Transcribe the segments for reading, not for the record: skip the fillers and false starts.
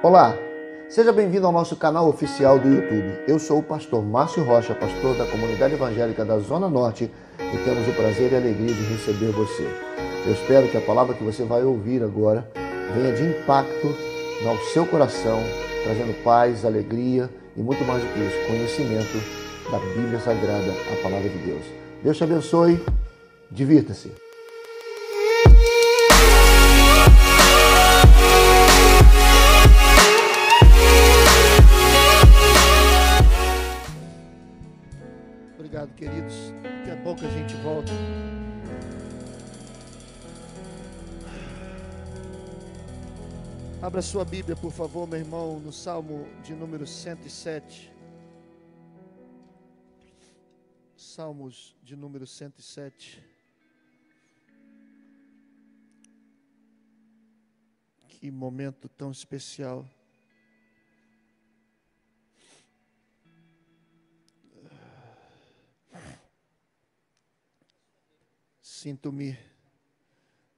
Olá, seja bem-vindo ao nosso canal oficial do YouTube. Eu sou o pastor Márcio Rocha, pastor da Comunidade Evangélica da Zona Norte, e temos o prazer e a alegria de receber você. Eu espero que a palavra que você vai ouvir agora venha de impacto ao seu coração, trazendo paz, alegria e muito mais do que isso, conhecimento da Bíblia Sagrada, a palavra de Deus. Deus te abençoe, divirta-se. Obrigado, queridos. Daqui a pouco a gente volta. Abra sua Bíblia, por favor, meu irmão, no Salmo de número 107. Salmos de número 107. Que momento tão especial. Sinto-me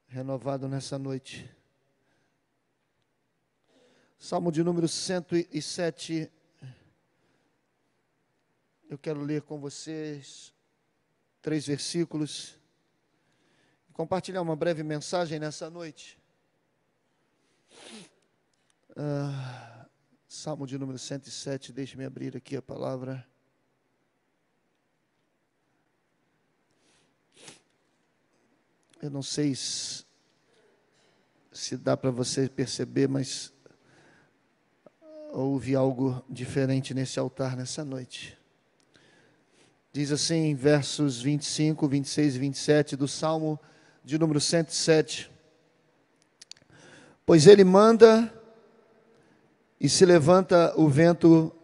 renovado nessa noite. Salmo de número 107. Eu quero ler com vocês 3 versículos. Compartilhar uma breve mensagem nessa noite. Salmo de número 107. Deixe-me abrir aqui a palavra. Eu não sei se dá para você perceber, mas houve algo diferente nesse altar nessa noite. Diz assim, versos 25, 26 e 27 do Salmo de número 107. Pois ele manda e se levanta o vento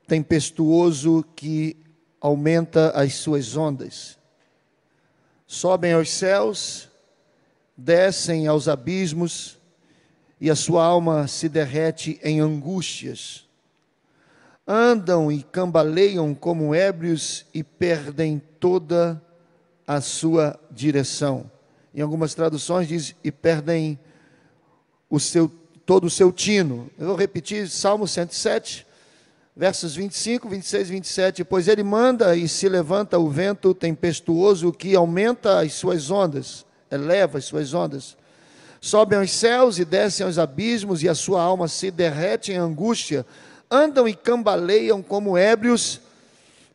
tempestuoso que aumenta as suas ondas. Sobem aos céus, descem aos abismos, e a sua alma se derrete em angústias. Andam e cambaleiam como ébrios e perdem toda a sua direção. Em algumas traduções diz, e perdem todo o seu tino. Eu vou repetir, Salmo 107, versos 25, 26 e 27. Pois ele manda e se levanta o vento tempestuoso que aumenta as suas ondas, eleva as suas ondas. Sobem aos céus e descem aos abismos, e a sua alma se derrete em angústia. Andam e cambaleiam como ébrios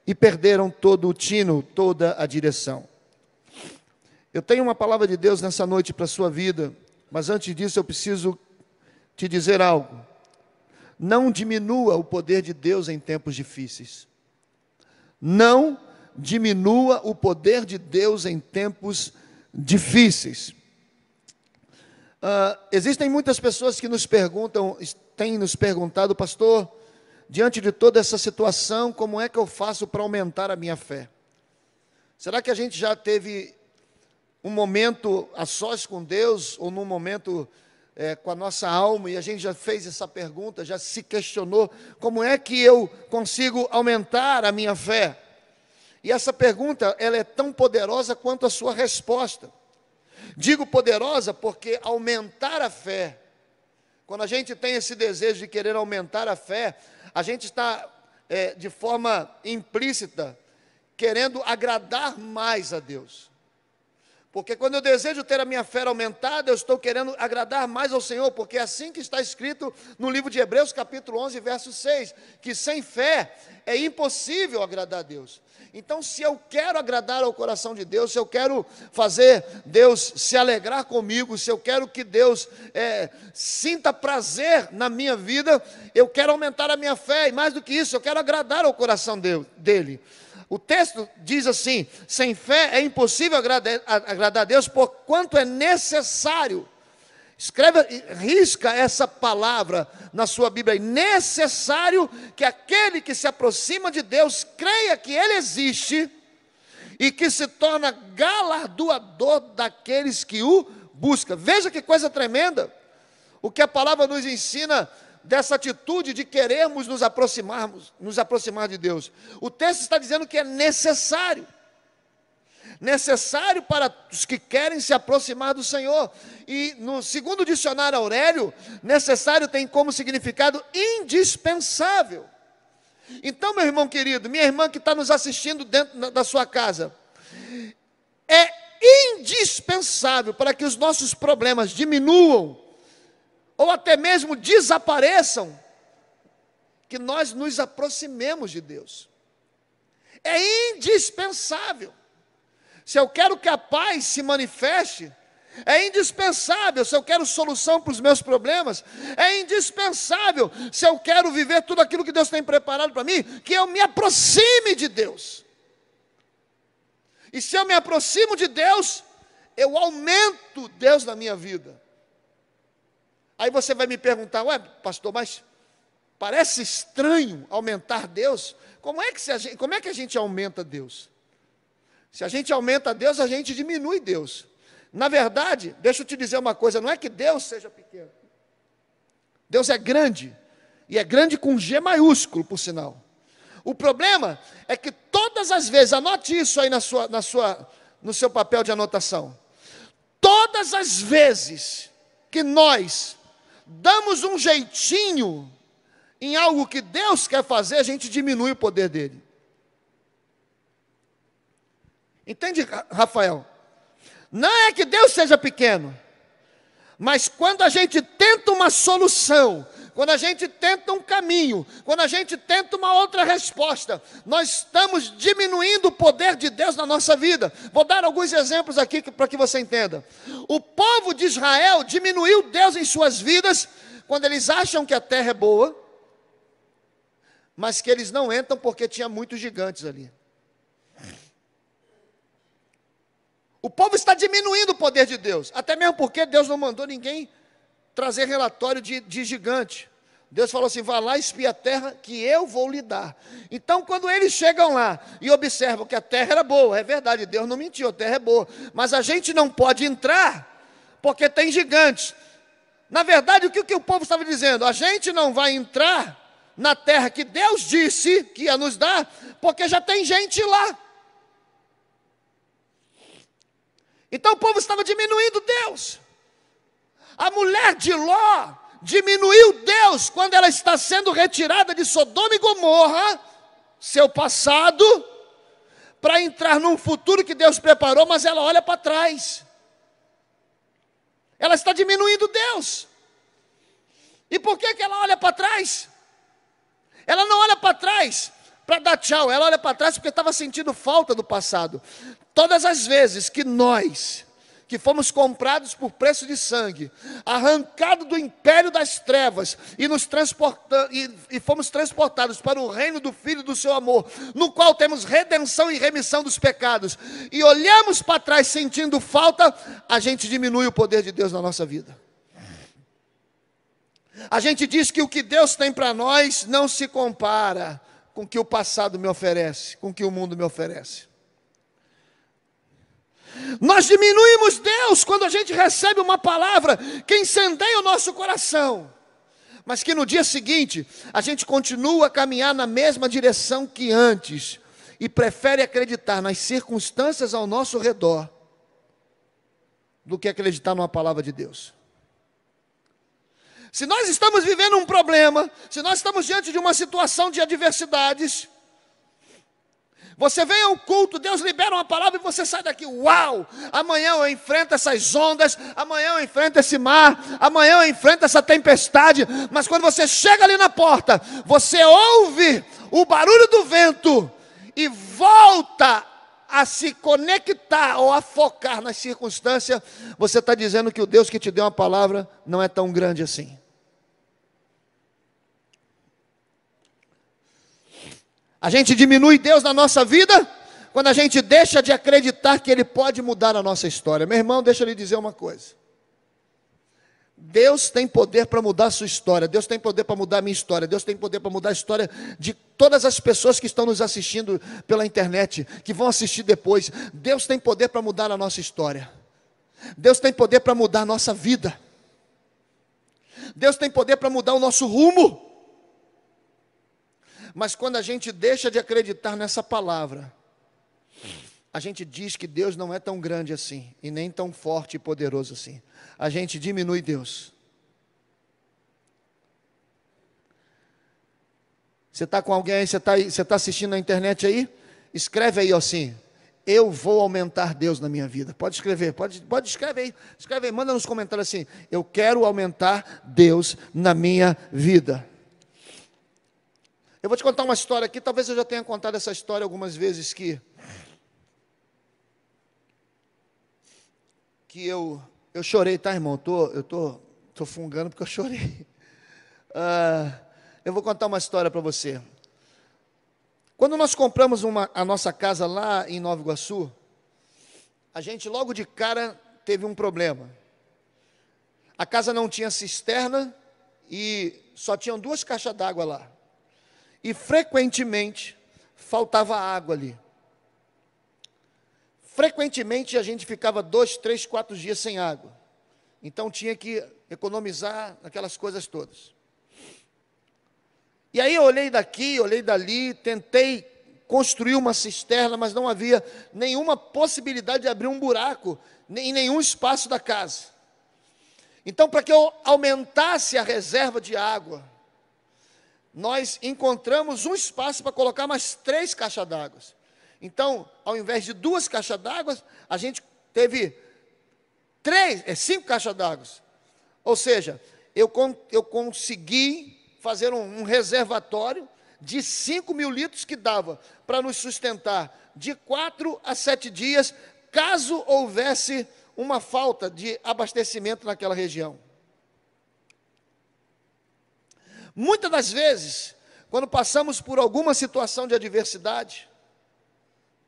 e perderam todo o tino, toda a direção. Eu tenho uma palavra de Deus nessa noite para a sua vida, mas antes disso eu preciso te dizer algo. Não diminua o poder de Deus em tempos difíceis. Não diminua o poder de Deus em tempos difíceis. Existem muitas pessoas que nos perguntam, têm nos perguntado, pastor, diante de toda essa situação, como é que eu faço para aumentar a minha fé? Será que a gente já teve um momento a sós com Deus, ou num momento com a nossa alma, e a gente já fez essa pergunta, já se questionou, como é que eu consigo aumentar a minha fé? E essa pergunta, ela é tão poderosa quanto a sua resposta. Digo poderosa porque aumentar a fé, quando a gente tem esse desejo de querer aumentar a fé, a gente está de forma implícita querendo agradar mais a Deus. Porque quando eu desejo ter a minha fé aumentada, eu estou querendo agradar mais ao Senhor, porque é assim que está escrito no livro de Hebreus, capítulo 11, verso 6, que sem fé é impossível agradar a Deus. Então, se eu quero agradar ao coração de Deus, se eu quero fazer Deus se alegrar comigo, se eu quero que Deus sinta prazer na minha vida, eu quero aumentar a minha fé, e mais do que isso, eu quero agradar ao coração dele. O texto diz assim, sem fé é impossível agradar a Deus, porquanto é necessário, risca essa palavra na sua Bíblia, é necessário que aquele que se aproxima de Deus, creia que Ele existe, e que se torna galardoador daqueles que o buscam. Veja que coisa tremenda, o que a palavra nos ensina, dessa atitude de querermos nos aproximar de Deus. O texto está dizendo que é necessário. necessário para os que querem se aproximar do Senhor. E no segundo dicionário Aurélio, necessário tem como significado indispensável. Então, meu irmão querido, minha irmã que está nos assistindo dentro da sua casa, é indispensável para que os nossos problemas diminuam, ou até mesmo desapareçam, que nós nos aproximemos de Deus. É indispensável. Se eu quero que a paz se manifeste, é indispensável. Se eu quero solução para os meus problemas, é indispensável. Se eu quero viver tudo aquilo que Deus tem preparado para mim, que eu me aproxime de Deus. E se eu me aproximo de Deus, eu aumento Deus na minha vida. Aí você vai me perguntar, ué, pastor, mas parece estranho aumentar Deus. Como é que a gente aumenta Deus? Se a gente aumenta Deus, a gente diminui Deus. Na verdade, deixa eu te dizer uma coisa, não é que Deus seja pequeno. Deus é grande, e é grande com G maiúsculo, por sinal. O problema é que todas as vezes, anote isso aí no seu papel de anotação. Todas as vezes que nós damos um jeitinho em algo que Deus quer fazer, a gente diminui o poder dele. Entende, Rafael? Não é que Deus seja pequeno, mas quando a gente tenta uma solução, quando a gente tenta um caminho, quando a gente tenta uma outra resposta, nós estamos diminuindo o poder de Deus na nossa vida. Vou dar alguns exemplos aqui para que você entenda. O povo de Israel diminuiu Deus em suas vidas quando eles acham que a terra é boa, mas que eles não entram porque tinha muitos gigantes ali. O povo está diminuindo o poder de Deus, até mesmo porque Deus não mandou ninguém trazer relatório de gigante. Deus falou assim, vá lá, espia a terra que eu vou lhe dar. Então quando eles chegam lá e observam que a terra era boa, é verdade, Deus não mentiu, a terra é boa, mas a gente não pode entrar porque tem gigantes. Na verdade, o que o povo estava dizendo? A gente não vai entrar na terra que Deus disse que ia nos dar, porque já tem gente lá. Então o povo estava diminuindo Deus. A mulher de Ló diminuiu Deus quando ela está sendo retirada de Sodoma e Gomorra, seu passado, para entrar num futuro que Deus preparou, mas ela olha para trás. Ela está diminuindo Deus. E por que ela olha para trás? Ela não olha para trás para dar tchau, ela olha para trás porque estava sentindo falta do passado. Todas as vezes que nós, que fomos comprados por preço de sangue, arrancados do império das trevas e fomos transportados para o reino do Filho do seu amor, no qual temos redenção e remissão dos pecados, e olhamos para trás sentindo falta, a gente diminui o poder de Deus na nossa vida. A gente diz que o que Deus tem para nós não se compara com o que o passado me oferece, com o que o mundo me oferece. Nós diminuímos Deus quando a gente recebe uma palavra que incendeia o nosso coração, mas que no dia seguinte a gente continua a caminhar na mesma direção que antes e prefere acreditar nas circunstâncias ao nosso redor do que acreditar numa palavra de Deus. Se nós estamos vivendo um problema, se nós estamos diante de uma situação de adversidades, você vem ao culto, Deus libera uma palavra e você sai daqui, uau, amanhã eu enfrento essas ondas, amanhã eu enfrento esse mar, amanhã eu enfrento essa tempestade, mas quando você chega ali na porta, você ouve o barulho do vento e volta a se conectar ou a focar nas circunstâncias, você está dizendo que o Deus que te deu uma palavra não é tão grande assim. A gente diminui Deus na nossa vida quando a gente deixa de acreditar que Ele pode mudar a nossa história. Meu irmão, deixa eu lhe dizer uma coisa. Deus tem poder para mudar a sua história. Deus tem poder para mudar a minha história. Deus tem poder para mudar a história de todas as pessoas que estão nos assistindo pela internet, que vão assistir depois. Deus tem poder para mudar a nossa história. Deus tem poder para mudar a nossa vida. Deus tem poder para mudar o nosso rumo. Mas quando a gente deixa de acreditar nessa palavra, a gente diz que Deus não é tão grande assim, e nem tão forte e poderoso assim. A gente diminui Deus. Você está com alguém aí, você tá assistindo na internet aí? Escreve aí assim: eu vou aumentar Deus na minha vida. Pode escrever, pode escrever aí. Escreve aí, manda nos comentários assim: eu quero aumentar Deus na minha vida. Eu vou te contar uma história aqui, talvez eu já tenha contado essa história algumas vezes, que eu chorei, tá, irmão? Eu tô fungando porque eu chorei. Eu vou contar uma história para você. Quando nós compramos a nossa casa lá em Nova Iguaçu, a gente logo de cara teve um problema. A casa não tinha cisterna e só tinham 2 caixas d'água lá. E frequentemente faltava água ali. Frequentemente a gente ficava 2, 3, 4 dias sem água. Então tinha que economizar aquelas coisas todas. E aí eu olhei daqui, olhei dali, tentei construir uma cisterna, mas não havia nenhuma possibilidade de abrir um buraco em nenhum espaço da casa. Então, para que eu aumentasse a reserva de água, nós encontramos um espaço para colocar mais 3 caixas d'água. Então, ao invés de 2 caixas d'água, a gente teve 5 caixas d'água. Ou seja, eu consegui fazer um reservatório de 5.000 litros que dava para nos sustentar de 4 a 7 dias, caso houvesse uma falta de abastecimento naquela região. Muitas das vezes, quando passamos por alguma situação de adversidade,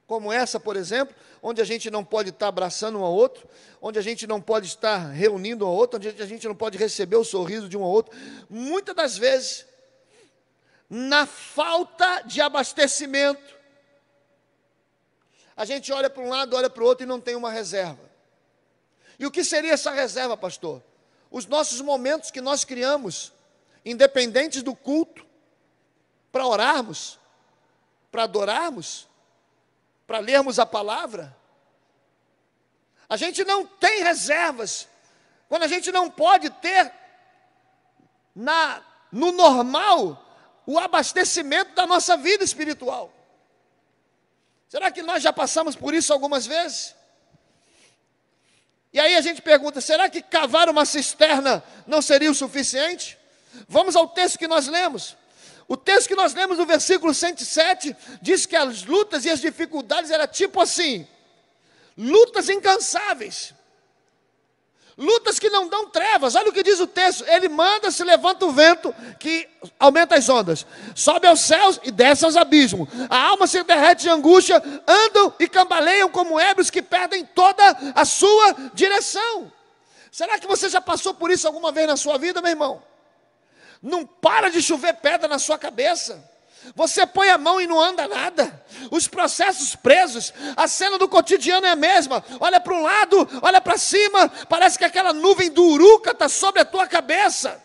como essa, por exemplo, onde a gente não pode estar abraçando um ao outro, onde a gente não pode estar reunindo um ao outro, onde a gente não pode receber o sorriso de um ao outro, muitas das vezes, na falta de abastecimento, a gente olha para um lado, olha para o outro e não tem uma reserva. E o que seria essa reserva, pastor? Os nossos momentos que nós criamos, independentes do culto, para orarmos, para adorarmos, para lermos a palavra. A gente não tem reservas, quando a gente não pode ter no normal o abastecimento da nossa vida espiritual. Será que nós já passamos por isso algumas vezes? E aí a gente pergunta: será que cavar uma cisterna não seria o suficiente? Vamos ao texto que nós lemos. O texto que nós lemos no versículo 107 diz que as lutas e as dificuldades eram tipo assim: lutas incansáveis, lutas que não dão trevas. Olha o que diz o texto: ele manda, se levanta o vento que aumenta as ondas, sobe aos céus e desce aos abismos, a alma se derrete de angústia, andam e cambaleiam como ébrios que perdem toda a sua direção. Será que você já passou por isso alguma vez na sua vida, meu irmão? Não para de chover pedra na sua cabeça. Você põe a mão e não anda nada. Os processos presos, a cena do cotidiano é a mesma. Olha para um lado, olha para cima, parece que aquela nuvem do uruca está sobre a tua cabeça.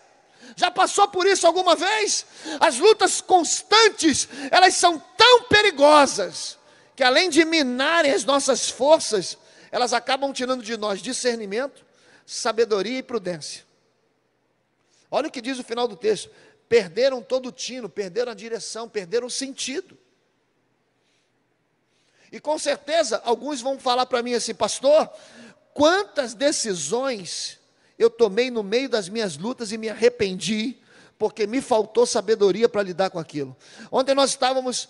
Já passou por isso alguma vez? As lutas constantes, elas são tão perigosas, que além de minarem as nossas forças, elas acabam tirando de nós discernimento, sabedoria e prudência. Olha o que diz o final do texto: perderam todo o tino, perderam a direção, perderam o sentido. E com certeza, alguns vão falar para mim assim: pastor, quantas decisões eu tomei no meio das minhas lutas e me arrependi, porque me faltou sabedoria para lidar com aquilo. Ontem nós estávamos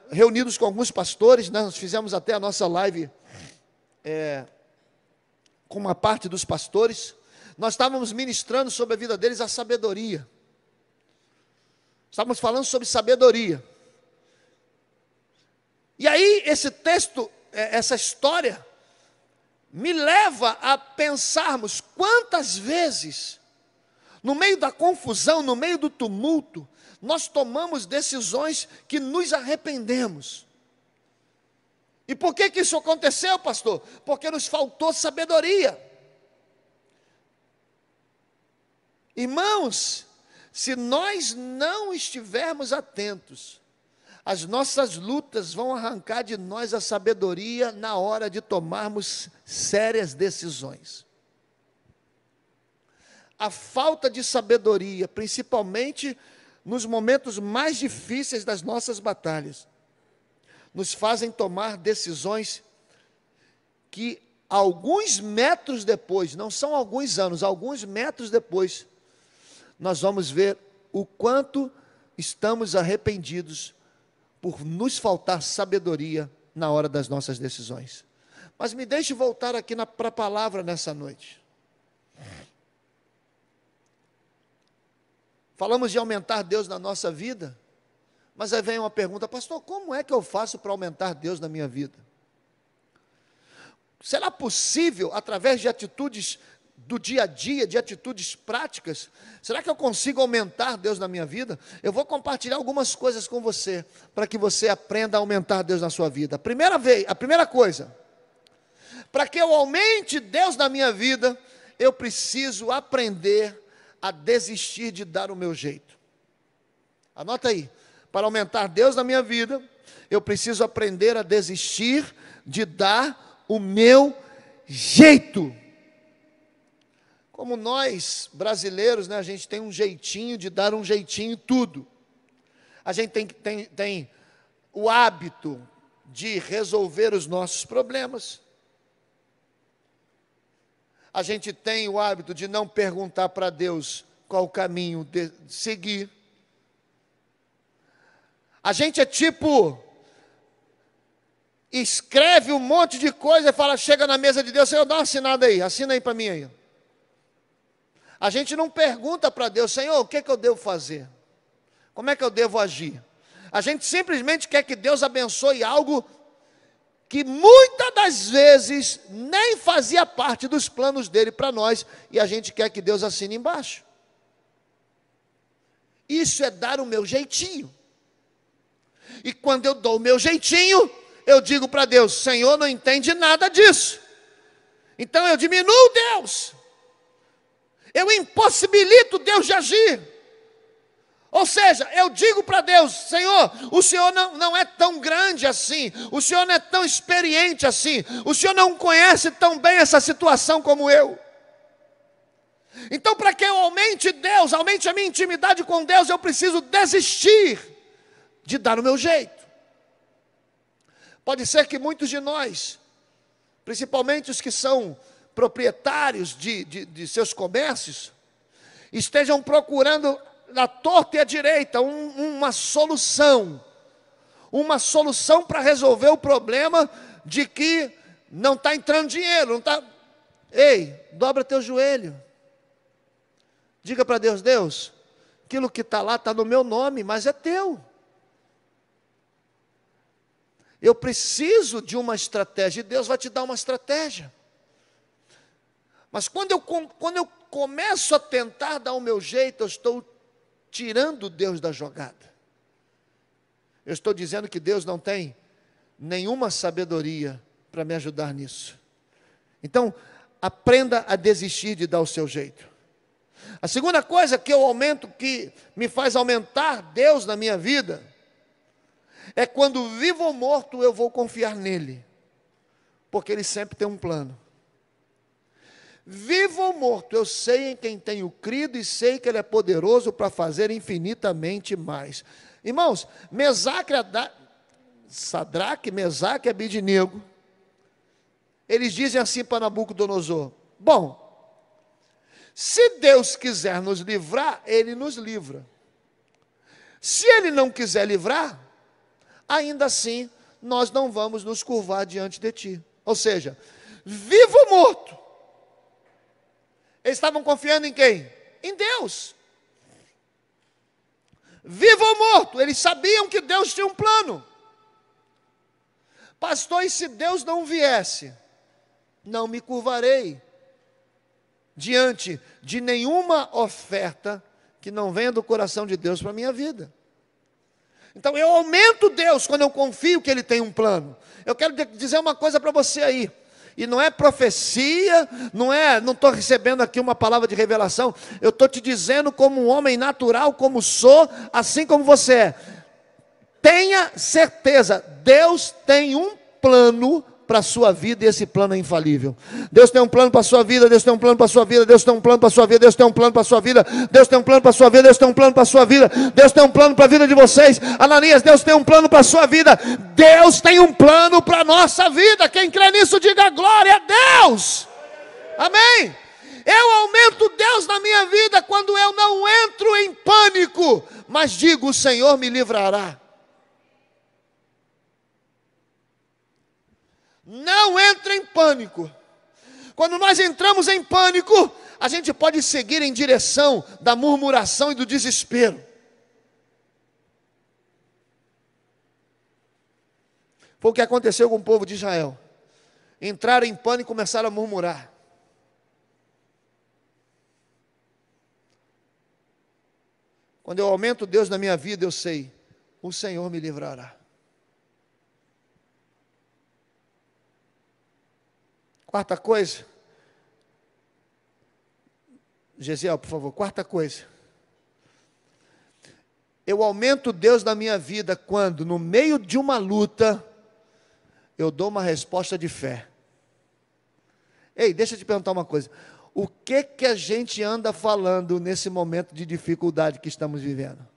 reunidos com alguns pastores, né? Nós fizemos até a nossa live com uma parte dos pastores. Nós estávamos ministrando sobre a vida deles a sabedoria. Estávamos falando sobre sabedoria. E aí esse texto, essa história, me leva a pensarmos quantas vezes, no meio da confusão, no meio do tumulto, nós tomamos decisões que nos arrependemos. E por que isso aconteceu, pastor? Porque nos faltou sabedoria. Irmãos, se nós não estivermos atentos As nossas lutas vão arrancar de nós a sabedoria na hora de tomarmos sérias decisões. A falta de sabedoria, principalmente nos momentos mais difíceis das nossas batalhas, nos fazem tomar decisões que alguns metros depois, não são alguns anos, alguns metros depois, nós vamos ver o quanto estamos arrependidos por nos faltar sabedoria na hora das nossas decisões. Mas me deixe voltar aqui para a palavra nessa noite. Falamos de aumentar Deus na nossa vida, mas aí vem uma pergunta: pastor, como é que eu faço para aumentar Deus na minha vida? Será possível, através de atitudes do dia a dia, de atitudes práticas, será que eu consigo aumentar Deus na minha vida? Eu vou compartilhar algumas coisas com você, para que você aprenda a aumentar Deus na sua vida. A primeira coisa, para que eu aumente Deus na minha vida, eu preciso aprender a desistir de dar o meu jeito. Anota aí, para aumentar Deus na minha vida, eu preciso aprender a desistir de dar o meu jeito. Como nós, brasileiros, a gente tem um jeitinho de dar um jeitinho em tudo. A gente tem o hábito de resolver os nossos problemas. A gente tem o hábito de não perguntar para Deus qual o caminho de seguir. A gente é tipo, escreve um monte de coisa e fala, chega na mesa de Deus, Senhor, dá uma assinada aí, assina aí para mim aí. A gente não pergunta para Deus, Senhor, o que é que eu devo fazer? Como é que eu devo agir? A gente simplesmente quer que Deus abençoe algo que muitas das vezes nem fazia parte dos planos dele para nós, e a gente quer que Deus assine embaixo. Isso é dar o meu jeitinho. E quando eu dou o meu jeitinho, eu digo para Deus, Senhor, não entende nada disso. Então eu diminuo Deus. Eu impossibilito Deus de agir. Ou seja, eu digo para Deus, Senhor, o Senhor não é tão grande assim, o Senhor não é tão experiente assim, o Senhor não conhece tão bem essa situação como eu. Então, para que eu aumente Deus, aumente a minha intimidade com Deus, eu preciso desistir de dar o meu jeito. Pode ser que muitos de nós, principalmente os que são proprietários de seus comércios, estejam procurando na torta e à direita uma solução para resolver o problema de que não está entrando dinheiro, não está. Ei, dobra teu joelho, diga para Deus, Deus, aquilo que está lá está no meu nome, mas é teu. Eu preciso de uma estratégia, e Deus vai te dar uma estratégia. Mas quando eu começo a tentar dar o meu jeito, eu estou tirando Deus da jogada. Eu estou dizendo que Deus não tem nenhuma sabedoria para me ajudar nisso. Então, aprenda a desistir de dar o seu jeito. A segunda coisa que me faz aumentar Deus na minha vida, é quando vivo ou morto eu vou confiar nele, porque ele sempre tem um plano. Vivo ou morto, eu sei em quem tenho crido e sei que ele é poderoso para fazer infinitamente mais. Irmãos, Sadraque, Mesaque e Abidnego, eles dizem assim para Nabucodonosor, bom, se Deus quiser nos livrar, ele nos livra. Se ele não quiser livrar, ainda assim, nós não vamos nos curvar diante de ti. Ou seja, vivo ou morto, eles estavam confiando em quem? Em Deus. Vivo ou morto, eles sabiam que Deus tinha um plano. Pastor, e se Deus não viesse? Não me curvarei diante de nenhuma oferta que não venha do coração de Deus para a minha vida. Então eu aumento Deus quando eu confio que Ele tem um plano. Eu quero dizer uma coisa para você aí. E não é profecia, não estou recebendo aqui uma palavra de revelação. Eu estou te dizendo como um homem natural, como sou, assim como você é. tenha certeza, Deus tem um plano para a sua vida e esse plano é infalível. Deus tem um plano para a sua vida, Deus tem um plano para a sua vida, Deus tem um plano para a sua vida, Deus tem um plano para a sua vida, Deus tem um plano para a sua vida, Deus tem um plano para a sua vida, Deus tem um plano para a vida de vocês. Ananias, Deus tem um plano para a sua vida, Deus tem um plano para a nossa vida. Quem crê nisso, diga glória a Deus. Amém. Eu aumento Deus na minha vida quando eu não entro em pânico, mas digo: o Senhor me livrará. Não entre em pânico. Quando nós entramos em pânico, a gente pode seguir em direção da murmuração e do desespero. Foi o que aconteceu com o povo de Israel. Entraram em pânico e começaram a murmurar. Quando eu aumento Deus na minha vida, eu sei: o Senhor me livrará. Quarta coisa, Gesiel, por favor, quarta coisa. Eu aumento Deus na minha vida quando, no meio de uma luta, eu dou uma resposta de fé. Ei, deixa eu te perguntar uma coisa. O que a gente anda falando nesse momento de dificuldade que estamos vivendo?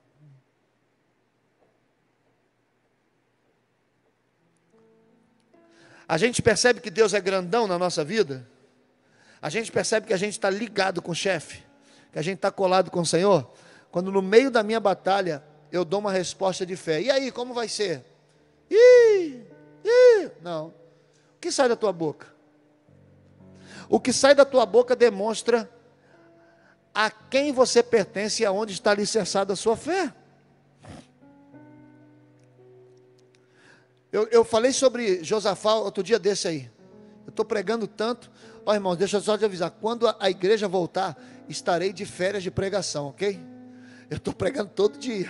A gente percebe que Deus é grandão na nossa vida? A gente percebe que a gente está ligado com o chefe? Que a gente está colado com o Senhor? Quando no meio da minha batalha, eu dou uma resposta de fé. E aí, como vai ser? Não. O que sai da tua boca? O que sai da tua boca demonstra a quem você pertence e aonde está alicerçada a sua fé. Eu falei sobre Josafá outro dia desse aí. Eu estou pregando tanto. Ó, irmãos, deixa eu só te avisar. Quando a igreja voltar, estarei de férias de pregação, ok? Eu estou pregando todo dia.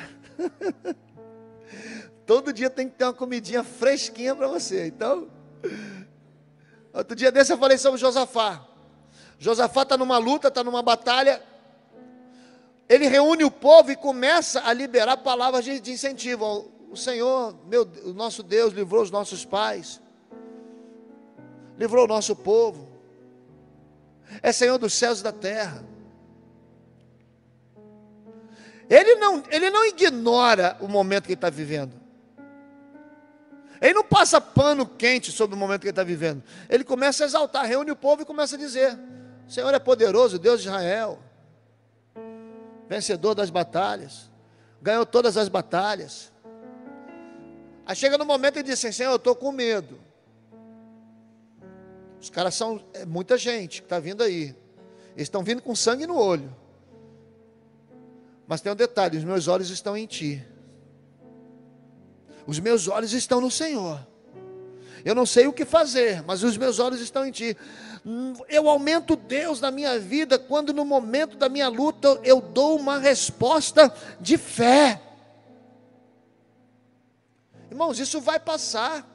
Todo dia tem que ter uma comidinha fresquinha para você. Então, outro dia desse eu falei sobre Josafá. Josafá está numa luta, está numa batalha. Ele reúne o povo e começa a liberar palavras de incentivo. O Senhor, o nosso Deus, livrou os nossos pais, livrou o nosso povo, é Senhor dos céus e da terra. Ele não ignora o momento que ele está vivendo, ele não passa pano quente sobre o momento que ele está vivendo, ele começa a exaltar, reúne o povo e começa a dizer: o Senhor é poderoso, Deus de Israel, vencedor das batalhas, ganhou todas as batalhas. Aí chega no momento e diz assim: Senhor, eu estou com medo. Os caras são muita gente que está vindo aí. Eles estão vindo com sangue no olho. Mas tem um detalhe: os meus olhos estão em Ti. Os meus olhos estão no Senhor. Eu não sei o que fazer, mas os meus olhos estão em Ti. Eu aumento Deus na minha vida quando no momento da minha luta eu dou uma resposta de fé. Irmãos, isso vai passar.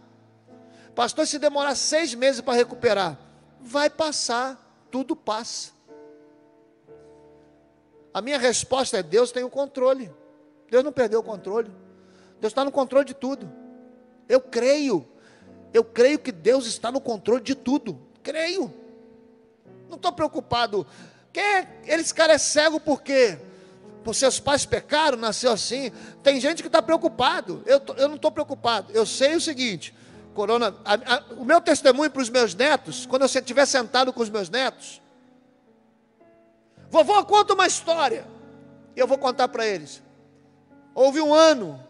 Pastor, se demorar 6 meses para recuperar, vai passar, tudo passa. A minha resposta é: Deus tem o controle. Deus não perdeu o controle. Deus está no controle de tudo. Eu creio que Deus está no controle de tudo. Creio. Não estou preocupado. Esse cara é cego por quê? Por seus pais pecaram, nasceu assim. Tem gente que está preocupado. Eu não estou preocupado. Eu sei o seguinte: o meu testemunho para os meus netos, quando eu estiver sentado com os meus netos, vovô, conta uma história. Eu vou contar para eles. Houve um ano,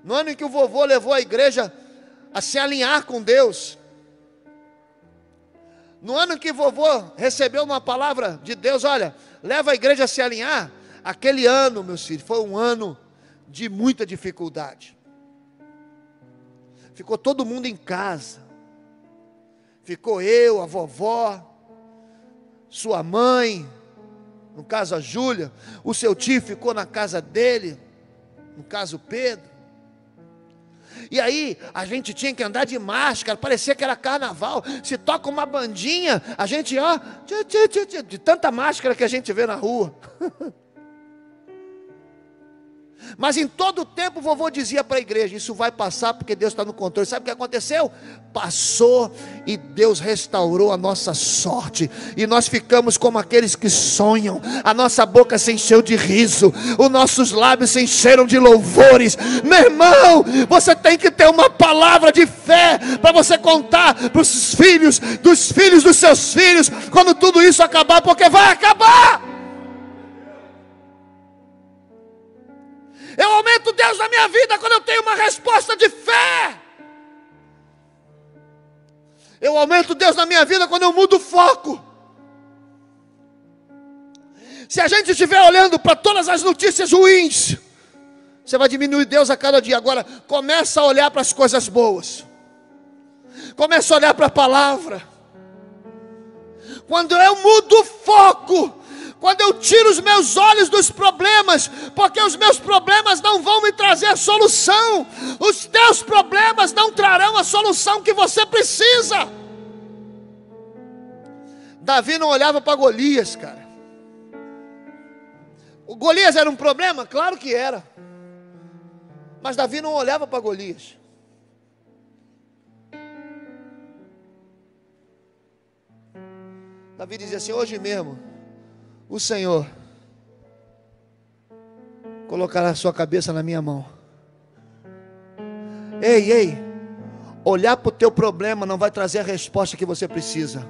no ano em que o vovô levou a igreja a se alinhar com Deus. No ano em que o vovô recebeu uma palavra de Deus: olha, leva a igreja a se alinhar. Aquele ano, meus filhos, foi um ano de muita dificuldade. Ficou todo mundo em casa. Ficou eu, a vovó, sua mãe, no caso a Júlia, o seu tio ficou na casa dele, no caso o Pedro. E aí a gente tinha que andar de máscara, parecia que era carnaval. Se toca uma bandinha, a gente, ó, de tanta máscara que a gente vê na rua. Mas em todo o tempo o vovô dizia para a igreja: isso vai passar porque Deus está no controle. Sabe o que aconteceu? Passou e Deus restaurou a nossa sorte. E nós ficamos como aqueles que sonham. A nossa boca se encheu de riso, os nossos lábios se encheram de louvores. Meu irmão, você tem que ter uma palavra de fé para você contar para os filhos dos seus filhos, quando tudo isso acabar, porque vai acabar. Eu aumento Deus na minha vida quando eu tenho uma resposta de fé. Eu aumento Deus na minha vida quando eu mudo o foco. Se a gente estiver olhando para todas as notícias ruins, você vai diminuir Deus a cada dia. Agora, começa a olhar para as coisas boas. Começa a olhar para a palavra. Quando eu mudo o foco, quando eu tiro os meus olhos dos problemas, porque os meus problemas não vão me trazer a solução, os teus problemas não trarão a solução que você precisa. Davi não olhava para Golias, cara. O Golias era um problema? Claro que era. Mas Davi não olhava para Golias. Davi dizia assim: hoje mesmo o Senhor colocará a sua cabeça na minha mão. Ei, olhar para o teu problema não vai trazer a resposta que você precisa.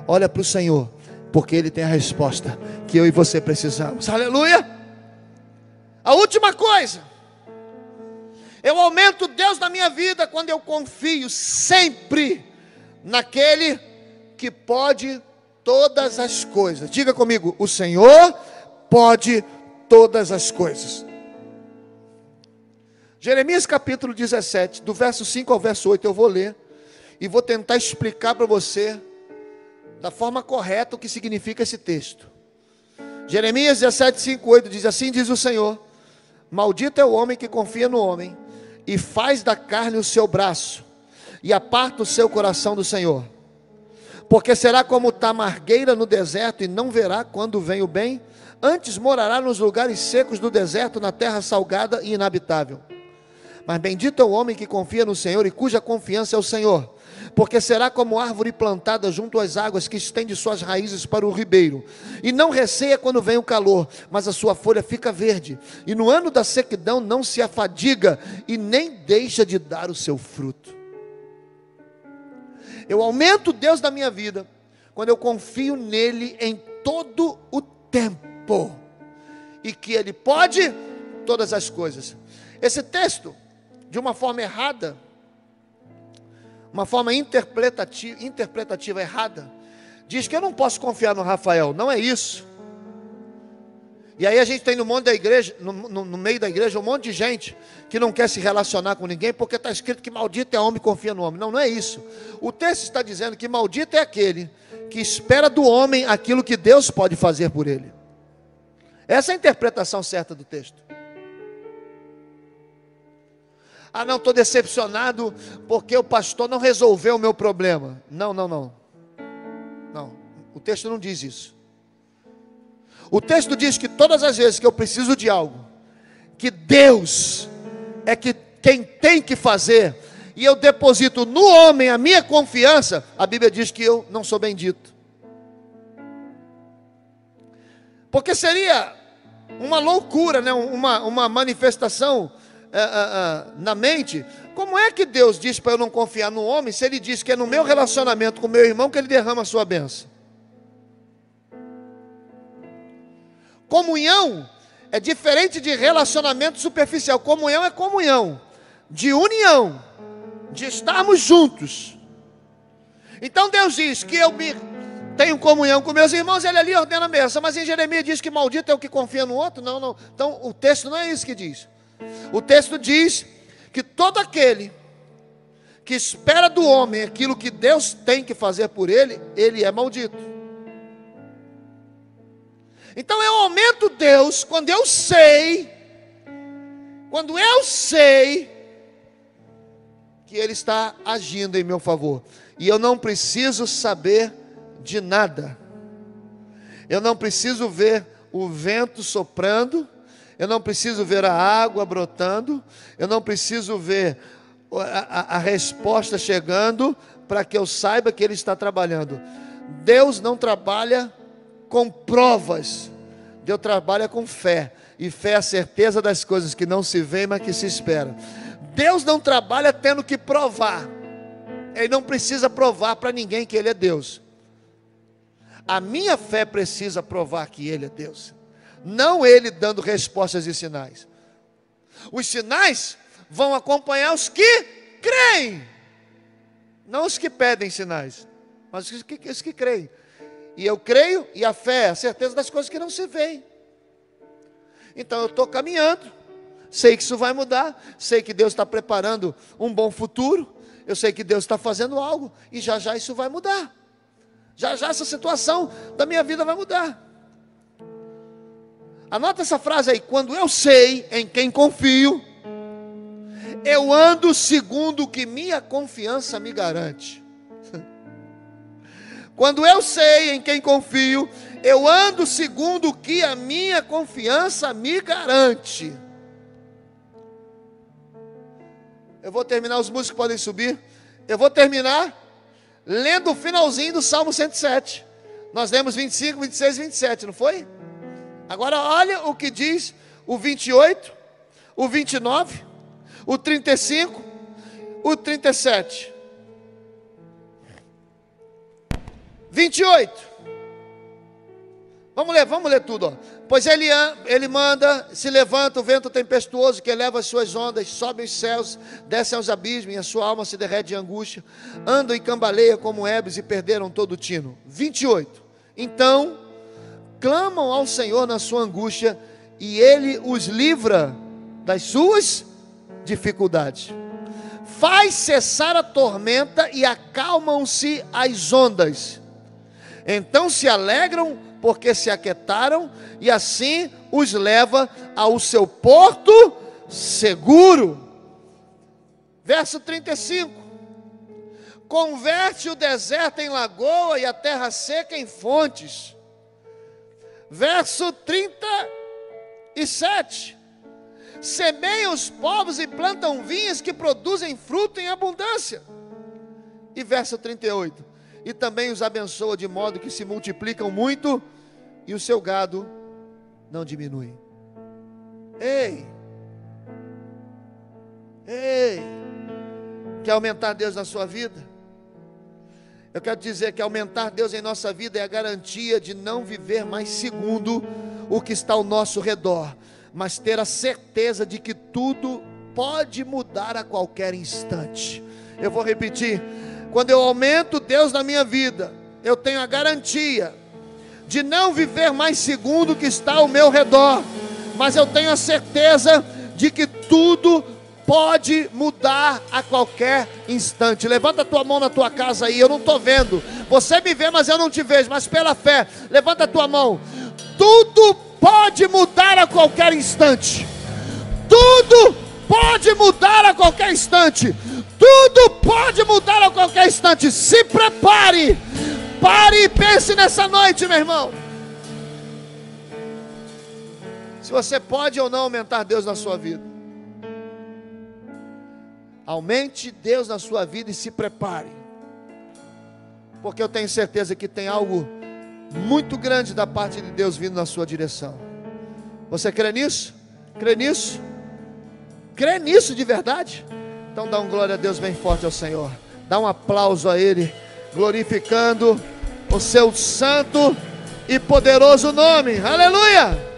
Olha para o Senhor, porque Ele tem a resposta que eu e você precisamos. Aleluia! A última coisa, eu aumento Deus na minha vida quando eu confio sempre naquele que pode todas as coisas. Diga comigo: o Senhor pode todas as coisas. Jeremias capítulo 17, do verso 5 ao verso 8, eu vou ler e vou tentar explicar para você da forma correta o que significa esse texto. Jeremias 17, 5, 8 diz assim: diz o Senhor: maldito é o homem que confia no homem e faz da carne o seu braço e aparta o seu coração do Senhor. Porque será como tamargueira no deserto e não verá quando vem o bem, antes morará nos lugares secos do deserto, na terra salgada e inabitável. Mas bendito é o homem que confia no Senhor e cuja confiança é o Senhor, porque será como árvore plantada junto às águas, que estende suas raízes para o ribeiro, e não receia quando vem o calor, mas a sua folha fica verde, e no ano da sequidão não se afadiga, e nem deixa de dar o seu fruto. Eu aumento Deus na minha vida quando eu confio nele em todo o tempo, e que Ele pode todas as coisas. Esse texto, de uma forma errada, uma forma interpretativa errada, diz que eu não posso confiar no Rafael. Não é isso. E aí a gente tem no mundo da igreja, no meio da igreja, um monte de gente que não quer se relacionar com ninguém, porque está escrito que maldito é homem que confia no homem. Não, não é isso. O texto está dizendo que maldito é aquele que espera do homem aquilo que Deus pode fazer por ele. Essa é a interpretação certa do texto. Ah, não, estou decepcionado porque o pastor não resolveu o meu problema. Não. Não, o texto não diz isso. O texto diz que todas as vezes que eu preciso de algo, que Deus é quem tem que fazer, e eu deposito no homem a minha confiança, a Bíblia diz que eu não sou bendito. Porque seria uma loucura, né? uma manifestação na mente. Como é que Deus diz para eu não confiar no homem, se Ele diz que é no meu relacionamento com meu irmão que Ele derrama a sua bênção? Comunhão é diferente de relacionamento superficial. Comunhão é comunhão, de união, de estarmos juntos. Então Deus diz que eu tenho comunhão com meus irmãos, Ele ali ordena a bênção. Mas em Jeremias diz que maldito é o que confia no outro. Não. Então o texto não é isso que diz. O texto diz que todo aquele que espera do homem aquilo que Deus tem que fazer por ele, ele é maldito. Então eu aumento Deus quando eu sei que Ele está agindo em meu favor, e eu não preciso saber de nada. Eu não preciso ver o vento soprando, eu não preciso ver a água brotando, eu não preciso ver a resposta chegando para que eu saiba que Ele está trabalhando. Deus não trabalha com provas, Deus trabalha com fé, e fé é a certeza das coisas que não se vê, mas que se espera. Deus não trabalha tendo que provar, Ele não precisa provar para ninguém que Ele é Deus. A minha fé precisa provar que Ele é Deus, não Ele dando respostas e sinais. Os sinais vão acompanhar os que creem, não os que pedem sinais, mas os que creem. E eu creio, e a fé é a certeza das coisas que não se veem. Então eu estou caminhando, sei que isso vai mudar, sei que Deus está preparando um bom futuro, eu sei que Deus está fazendo algo, e já já isso vai mudar. Já já essa situação da minha vida vai mudar. Anota essa frase aí: quando eu sei em quem confio, eu ando segundo o que minha confiança me garante. Quando eu sei em quem confio, eu ando segundo o que a minha confiança me garante. Eu vou terminar, os músicos podem subir. Eu vou terminar lendo o finalzinho do Salmo 107. Nós lemos 25, 26 e 27, não foi? Agora olha o que diz o 28, o 29, o 35, o 37. 28. Vamos ler tudo, ó. Pois ele manda, se levanta o vento tempestuoso que eleva as suas ondas, sobe os céus, desce aos abismos, e a sua alma se derrete de angústia. Andam e cambaleia como ébres e perderam todo o tino. 28. Então clamam ao Senhor na sua angústia, e Ele os livra das suas dificuldades. Faz cessar a tormenta e acalmam-se as ondas. Então se alegram porque se aquietaram, e assim os leva ao seu porto seguro. Verso 35. Converte o deserto em lagoa e a terra seca em fontes. Verso 37. Semeiam os povos e plantam vinhas que produzem fruto em abundância. E verso 38. E também os abençoa de modo que se multiplicam muito, e o seu gado não diminui. Ei! Quer aumentar Deus na sua vida? Eu quero dizer que aumentar Deus em nossa vida é a garantia de não viver mais segundo o que está ao nosso redor, mas ter a certeza de que tudo pode mudar a qualquer instante. Eu vou repetir: quando eu aumento Deus na minha vida, eu tenho a garantia de não viver mais segundo o que está ao meu redor, mas eu tenho a certeza de que tudo pode mudar a qualquer instante. Levanta a tua mão na tua casa aí, eu não estou vendo, você me vê, mas eu não te vejo, mas pela fé, levanta a tua mão. Tudo pode mudar a qualquer instante, tudo pode mudar a qualquer instante, tudo pode mudar a qualquer instante. Se prepare, pare e pense nessa noite, meu irmão, se você pode ou não aumentar Deus na sua vida. Aumente Deus na sua vida e se prepare, porque eu tenho certeza que tem algo muito grande da parte de Deus vindo na sua direção. Você crê nisso? Crê nisso? Crê nisso de verdade? Então dá um glória a Deus bem forte ao Senhor. Dá um aplauso a Ele, glorificando o seu santo e poderoso nome. Aleluia!